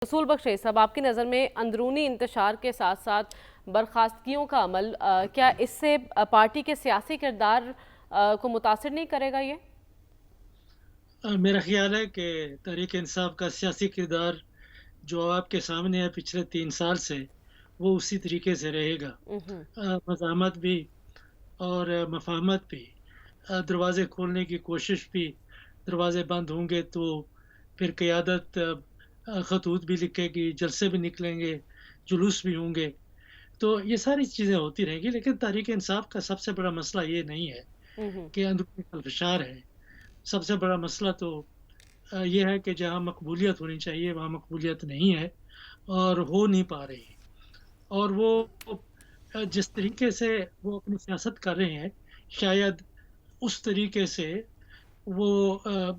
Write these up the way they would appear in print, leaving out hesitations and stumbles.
रसूल बख्श साहब, आपकी नज़र में अंदरूनी इंतशार के साथ साथ बर्खास्तगियों का अमल क्या इससे पार्टी के सियासी किरदार को मुतासिर नहीं करेगा ये? मेरा ख्याल है कि तहरीक इंसाफ का सियासी किरदार जो आपके सामने है पिछले 3 साल से, वो उसी तरीके से रहेगा। हम्म। मज़ाहमत भी और मफ़ाहमत भी, दरवाज़े खोलने की कोशिश भी, दरवाज़े बंद होंगे तो फिर क़यादत ख़तूत भी लिखेगी, जलसे भी निकलेंगे, जुलूस भी होंगे। तो ये सारी चीज़ें होती रहेंगी, लेकिन तहरीक इंसाफ का सबसे बड़ा मसला ये नहीं है हम्म। कि अंदरूनी खलफशार है। सबसे बड़ा मसला तो ये है कि जहाँ मकबूलियत होनी चाहिए वहाँ मकबूलियत नहीं है और हो नहीं पा रही है। और वो जिस तरीके से वो अपनी सियासत कर रहे हैं, शायद उस तरीके से वो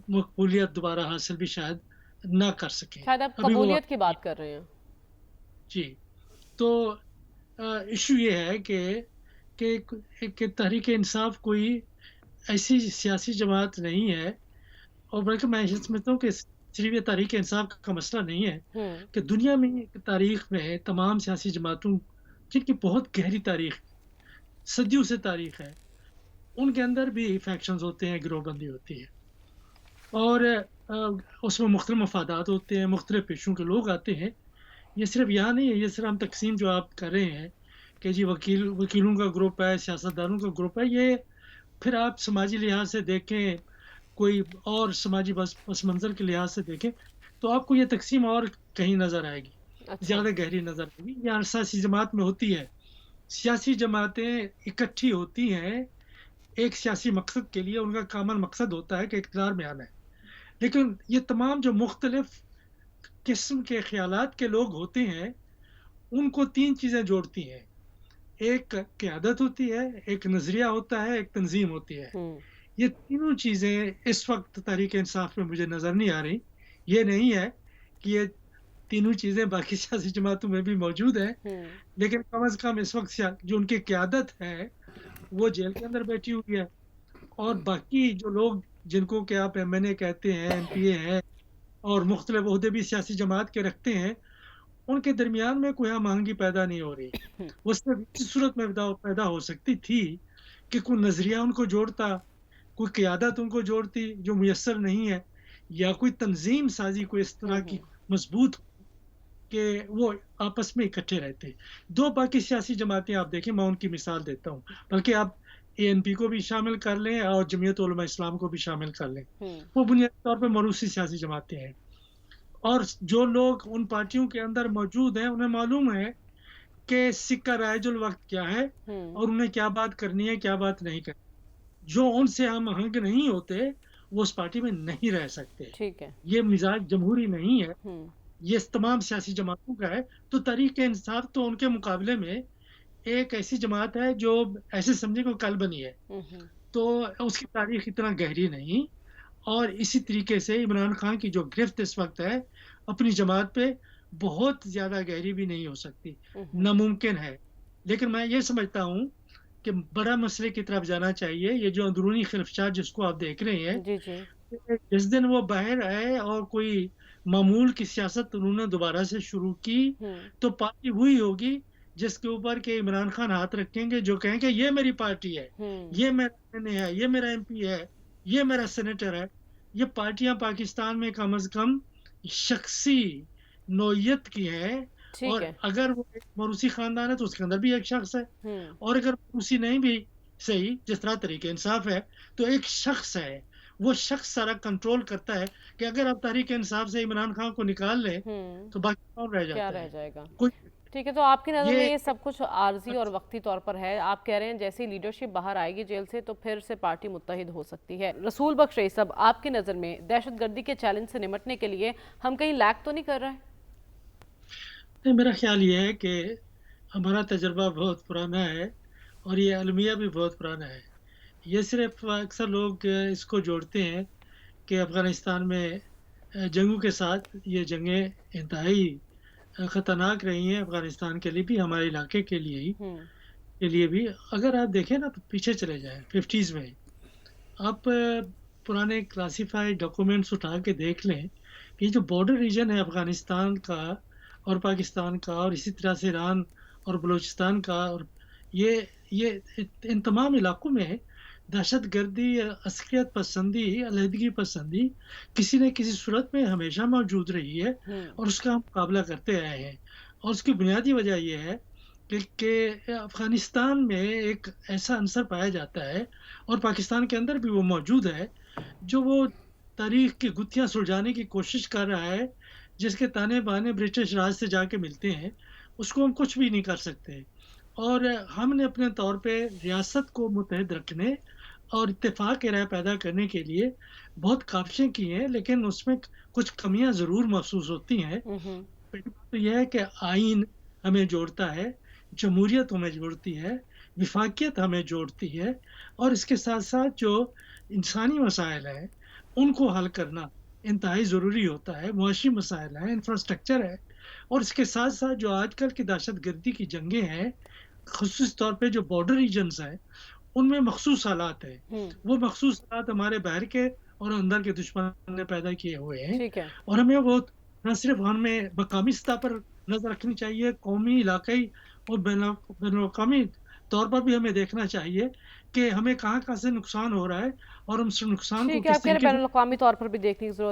मकबूलियत दोबारा हासिल भी शायद ना कर सकें। शायद आप अभी वो कबूलियत की बात कर रहे हैं। जी, तो इश्यू ये है कि तहरीक-ए-इंसाफ कोई ऐसी सियासी जमात नहीं है, और बल्कि मैं ये समझता हूँ कि सिर्फ़ ये तहरीक-ए-इंसाफ का मसला नहीं है हम्म। कि दुनिया में तारीख़ में तमाम सियासी जमातों जिनकी बहुत गहरी तारीख़, सदियों से तारीख़ है, उनके अंदर भी फैक्शंस होते हैं, गिरोहबंदी होती है और उसमें मुख्तलिफ़ मफ़ादात होते हैं, मुख्तलिफ़ पेशों के लोग आते हैं। ये सिर्फ़ यहाँ नहीं है, ये सिर्फ़ हम तक़सीम जो आप कर रहे हैं कि जी वकीलों का ग्रुप है, सियासतदानों का ग्रुप है, ये फिर आप समाजी लिहाज़ से देखें, कोई और समाजी पस मंज़र के लिहाज़ से देखें, तो आपको ये तक़सीम और कहीं नज़र आएगी, अच्छा। ज़्यादा गहरी नज़र आएगी। ये हर सियासी जमात में होती है। सियासी जमातें इकट्ठी होती हैं एक सियासी मकसद के लिए, उनका कॉमन मकसद होता है कि इक़्तिदार में आना है। लेकिन ये तमाम जो मुख्तलिफ़ किस्म के ख़यालात के लोग होते हैं, उनको 3 चीज़ें जोड़ती हैं। एक क़यादत होती है, एक नज़रिया होता है, एक तंज़ीम होती है। हम्म। ये तीनों चीज़ें इस वक़्त तहरीक-ए-इंसाफ में मुझे नज़र नहीं आ रही। ये नहीं है कि ये तीनों चीज़ें बाकी सियासी जमातों में भी मौजूद हैं, हम्म। लेकिन कम से कम इस वक़्त जो उनकी क़यादत है, वो जेल के अंदर बैठी हुई है और बाकी जो लोग जिनको कि आप एमएनए कहते हैं, एमपीए हैं और मुख्तलिफ़ ओहदे भी सियासी जमात के रखते हैं, उनके दरमियान में कोई हम-आहंगी पैदा नहीं हो रही। वो सिर्फ़ इसी सूरत में पैदा हो सकती थी कि कोई नज़रिया उनको जोड़ता, कोई क़यादत उनको जोड़ती जो मुयस्सर नहीं है, या कोई तंज़ीम साज़ी कोई इस तरह की हम्म। मज़बूत कि वो आपस में इकट्ठे रहते। 2 बाकी सियासी जमातें आप देखें, मैं उनकी मिसाल देता हूँ, बल्कि आप एएनपी को भी शामिल कर लें और जमीयत उलमा इस्लाम को भी शामिल कर लें। हम्म। वो बुनियादी तौर पे मरूसी सियासी जमातें हैं और जो लोग उन पार्टियों के अंदर मौजूद हैं, उन्हें मालूम है कि सिक्का राइजुल वक़्त क्या है हम्म। और उन्हें क्या बात करनी है, क्या बात नहीं करनी। जो उनसे हम-आहंग नहीं होते, वो उस पार्टी में नहीं रह सकते। ठीक है। ये मिज़ाज जमहूरी नहीं है, हम्म। ये तमाम सियासी जमातों का है। तो तहरीक-ए-इंसाफ तो उनके मुकाबले में एक ऐसी जमात है जो ऐसे समझिए कोई कल बनी है, हम्म। तो उसकी तारीख़ इतना गहरी नहीं। और इसी तरीके से इमरान खान की जो गिरफ्त इस वक़्त है, अपनी जमात पे बहुत ज़्यादा गहरी भी नहीं हो सकती, हम्म। नामुमकिन है। लेकिन मैं ये समझता हूँ कि बड़ा मसले की तरफ जाना चाहिए। ये जो अंदरूनी खिलफ़शार जिसको आप देख रहे हैं, जी जी। जिस दिन वो बाहर आए और कोई मामूल की सियासत उन्होंने दोबारा से शुरू की, हम्म। तो पार्टी वही होगी जिसके ऊपर के इमरान खान हाथ रखेंगे, जो कहेंगे ये मेरी पार्टी है, हम्म। ये मेरा एमएनए है, ये मेरा एमपी है, ये मेरा सेनेटर है। ये पार्टियाँ पाकिस्तान में कम से कम शख़्सी नौइयत की हैं, ठीक और है। अगर वो एक मरूसी ख़ानदान है तो उसके अंदर भी एक शख़्स है, हम्म। और अगर मरूसी नहीं भी सही, जिस तरह तहरीक-ए-इंसाफ है, तो एक शख़्स है। वो शख़्स सारा कंट्रोल करता है कि अगर आप तहरीक-ए-इंसाफ से इमरान खान को निकाल लें, हम्म। तो बाकी कौन रह क्या जाता रह है? जाएगा? कोई ठीक है, तो आपकी नज़र में ये ये सब कुछ आर्ज़ी और वक्ती तौर पर है। आप कह रहे हैं जैसे ही लीडरशिप बाहर आएगी जेल से तो फिर से पार्टी मुत्तहिद हो सकती है। रसूल बख्श साहब, आपकी नज़र में दहशतगर्दी के चैलेंज से निपटने के लिए हम कहीं लैग तो नहीं कर रहे हैं? नहीं, मेरा ख़्याल ये है कि हमारा तजुर्बा बहुत पुराना है और ये अलमिया भी बहुत पुराना है। ये सिर्फ़ अक्सर लोग इसको जोड़ते हैं कि अफ़गानिस्तान में जंगों के साथ ये जंगें इंतहाई ख़तरनाक रही हैं, अफ़गानिस्तान के लिए भी, हमारे इलाके हम्म। के लिए भी। अगर आप देखें ना, तो पीछे चले जाएँ 50s में, आप पुराने क्लासिफ़ाइड डॉक्यूमेंट्स उठा के देख लें ये जो बॉर्डर रीजन है अफ़गानिस्तान का और पाकिस्तान का और इसी तरह से ईरान और बलूचिस्तान का और ये इन तमाम इलाकों में दहशतगर्दी, अस्करियत पसंदी, अलहदगी पसंदी किसी न किसी सूरत में हमेशा मौजूद रही है और उसका हम मुकाबला करते आए हैं। और उसकी बुनियादी वजह ये है कि अफ़गानिस्तान में एक ऐसा अंसर पाया जाता है और पाकिस्तान के अंदर भी वो मौजूद है, जो वो तारीख की गुत्थियाँ सुलझाने की कोशिश कर रहा है, जिसके ताने-बाने ब्रिटिश राज से जाके मिलते हैं, उसको हम कुछ भी नहीं कर सकते। और हमने अपने तौर पे रियासत को मुत्तहद रखने और इत्तेफ़ाक की राय पैदा करने के लिए बहुत काविशें की हैं, लेकिन उसमें कुछ कमियाँ ज़रूर महसूस होती हैं। हम्म। पहली बात तो ये है कि आइन हमें जोड़ता है, जमहूरियत हमें जोड़ती है, विफाकियत हमें जोड़ती है और इसके साथ-साथ जो इंसानी मसाइल हैं, उनको हल करना इंतहाई ज़रूरी होता है। मुआशी मसाइल हैं, इंफ्रास्ट्रक्चर है और इसके साथ-साथ जो आजकल की दहशतगर्दी की जंगें हैं, ख़ुसूस तौर पे जो बॉर्डर रीजन्स हैं, उनमें मख़सूस हालात हैं। वो मख़सूस हालात हमारे बाहर के और अंदर के दुश्मन ने पैदा किए हुए हैं ठीक है। और हमें वो न सिर्फ़ हमें मकामी सतह पर नज़र रखनी चाहिए, कौमी, इलाक़ाई और बैनुल-अक़वामी तौर पर भी हमें देखना चाहिए कि हमें कहाँ-कहाँ से नुकसान हो रहा है और हम उस नुकसान को ठीक है, किस आप कह रहे हैं तरीके से बैनुल-अक़वामी तौर पर भी देखने की ज़रूरत